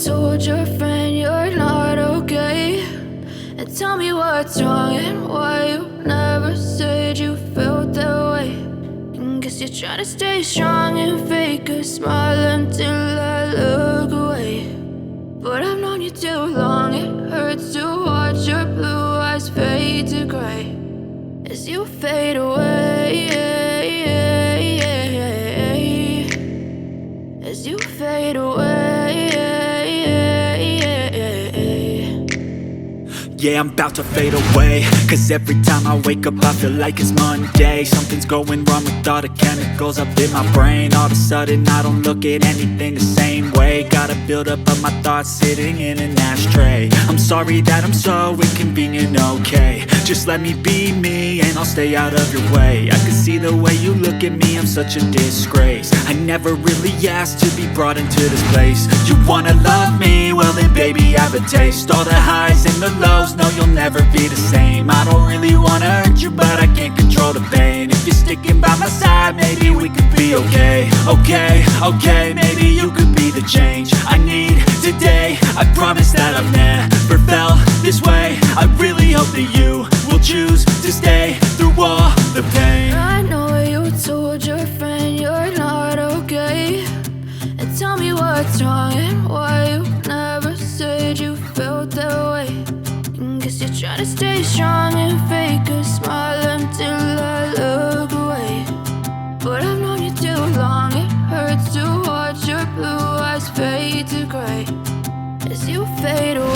told your friend you're not okay, and tell me what's wrong and why you never said you felt that way. And guess you're trying to stay strong and fake a smile until I look away. But I've known you too long, it hurts to watch your blue eyes fade to gray as you fade away, as you fade away. Yeah, I'm about to fade away, cause every time I wake up I feel like it's Monday. Something's going wrong with all the chemicals up in my brain. All of a sudden I don't look at anything the same way. Gotta build up of my thoughts sitting in an ashtray. I'm sorry that I'm so inconvenient, okay. Just let me be me and I'll stay out of your way. I can see the way you look at me, I'm such a disgrace. I never really asked to be brought into this place. You wanna love me? Well then baby I have a taste. All the highs and the lows, no you'll never be the same. I don't really wanna hurt you but I can't control the pain. If you're sticking by my side maybe we could be okay. Okay, maybe you could be the change I need today. I promise that I've never felt this way. I really hope that you will choose to stay through all the pain. I know you told your friend you're not okay, and tell me what's wrong and why you never said you felt that way. And guess you're trying to stay strong and fake a smile until I look away. But I've known you too long, it hurts to watch your blue eyes fade to gray as you fade away.